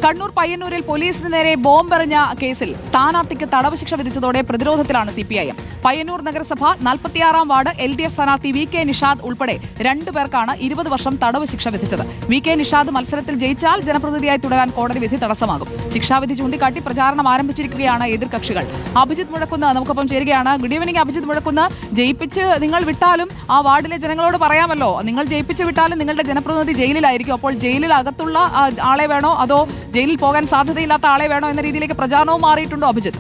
കണ്ണൂർ പയ്യന്നൂരിൽ പോലീസിന് നേരെ ബോംബെറിഞ്ഞ കേസിൽ സ്ഥാനാർത്ഥിക്ക് തടവ് ശിക്ഷ വിധിച്ചതോടെ പ്രതിരോധത്തിലാണ് സിപിഐഎം. പയ്യന്നൂർ നഗരസഭ 46-ാം വാർഡ് LDF സ്ഥാനാർത്ഥി VK നിഷാദ് ഉൾപ്പെടെ 2 പേർക്കാണ് 20 വർഷം തടവ് ശിക്ഷ വിധിച്ചത്. VK നിഷാദ് മത്സരത്തിൽ ജയിച്ചാൽ ജനപ്രതിനിധിയായി തുടരാൻ കോടതി വിധി തടസ്സമാകും. ശിക്ഷാവിധി ചൂണ്ടിക്കാട്ടി പ്രചാരണം ആരംഭിച്ചിരിക്കുകയാണ് എതിർകക്ഷികൾ. അഭിജിത്ത് മുഴക്കുന്ന് നമുക്കൊപ്പം ചേരുകയാണ്. Good evening Abhijith Muzhakkunnu. ജയിപ്പിച്ച് നിങ്ങൾ വിട്ടാലും ആ വാർഡിലെ ജനങ്ങളോട് പറയാമല്ലോ, നിങ്ങൾ ജയിപ്പിച്ച് വിട്ടാലും നിങ്ങളുടെ ജനപ്രതിനിധി ജയിലിലായിരിക്കും. അപ്പോൾ ജയിലിൽ അകത്തുള്ള ആളെ വേണോ അതോ ജയിലിൽ പോകാൻ സാധ്യതയില്ലാത്ത ആളെ വേണോ എന്ന രീതിയിലേക്ക് പ്രചാരണവും മാറിയിട്ടുണ്ടോ അഭിജിത്ത്?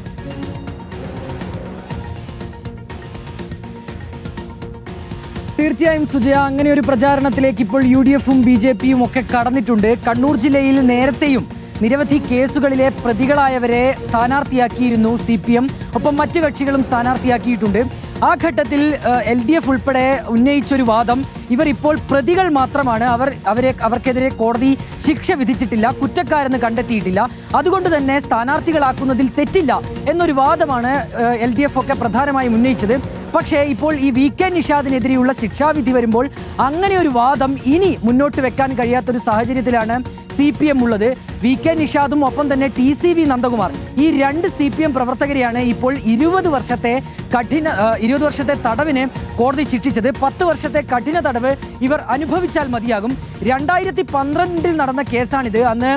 തീർച്ചയായും സുജയ, അങ്ങനെ ഒരു പ്രചാരണത്തിലേക്ക് ഇപ്പോൾ UDF-ഉം BJP-യും ഒക്കെ കടന്നിട്ടുണ്ട്. കണ്ണൂർ ജില്ലയിൽ നേരത്തെയും നിരവധി കേസുകളിലെ പ്രതികളായവരെ സ്ഥാനാർത്ഥിയാക്കിയിരുന്നു CPM. ഒപ്പം മറ്റു കക്ഷികളും സ്ഥാനാർത്ഥിയാക്കിയിട്ടുണ്ട്. ആ ഘട്ടത്തിൽ LDF ഉൾപ്പെടെ ഉന്നയിച്ചൊരു വാദം, ഇവർ ഇപ്പോൾ പ്രതികൾ മാത്രമാണ്, അവർക്കെതിരെ കോടതി ശിക്ഷ വിധിച്ചിട്ടില്ല, കുറ്റക്കാരെന്ന് കണ്ടെത്തിയിട്ടില്ല, അതുകൊണ്ട് തന്നെ സ്ഥാനാർത്ഥികളാക്കുന്നതിൽ തെറ്റില്ല എന്നൊരു വാദമാണ് LDF ഒക്കെ പ്രധാനമായും ഉന്നയിച്ചത്. പക്ഷേ ഇപ്പോൾ ഈ VK നിഷാദിനെതിരെയുള്ള ശിക്ഷാവിധി വരുമ്പോൾ അങ്ങനെ ഒരു വാദം ഇനി മുന്നോട്ട് വെക്കാൻ കഴിയാത്തൊരു സാഹചര്യത്തിലാണ് CPM ഉള്ളത്. VK നിഷാദും ഒപ്പം തന്നെ TCV നന്ദകുമാർ, ഈ 2 CPM പ്രവർത്തകരെയാണ് ഇപ്പോൾ 20 വർഷത്തെ തടവിന് കോടതി ശിക്ഷിച്ചത്. 10 വർഷത്തെ കഠിന തടവ് ഇവർ അനുഭവിച്ചാൽ മതിയാകും. 2012 നടന്ന കേസാണിത്. അന്ന്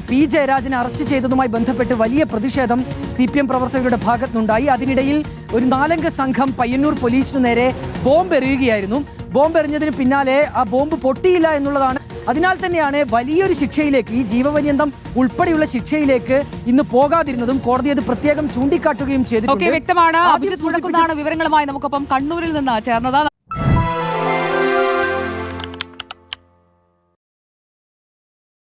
P ജയരാജനെ അറസ്റ്റ് ചെയ്തതുമായി ബന്ധപ്പെട്ട് വലിയ പ്രതിഷേധം CPM പ്രവർത്തകരുടെ ഭാഗത്തുനിന്നുണ്ടായി. അതിനിടയിൽ ഒരു 4-അംഗ സംഘം പയ്യന്നൂർ പോലീസിനു നേരെ ബോംബ് എറിയുകയായിരുന്നു. ബോംബ് എറിഞ്ഞതിന് പിന്നാലെ ആ ബോംബ് പൊട്ടിയില്ല എന്നുള്ളതാണ്. അതിനാൽ തന്നെയാണ് വലിയൊരു ശിക്ഷയിലേക്ക്, ഈ ജീവപര്യന്തം ഉൾപ്പെടെയുള്ള ശിക്ഷയിലേക്ക് ഇന്ന് പോകാതിരുന്നതും കോടതി അത് പ്രത്യേകം ചൂണ്ടിക്കാട്ടുകയും ചെയ്തിട്ടുണ്ട്. വ്യക്തമാണ്. അഭിജിത്ത് മുഴക്കുന്നാണ് വിവരങ്ങളുമായി നമുക്കൊപ്പം കണ്ണൂരിൽ നിന്ന് ചേർന്നത്.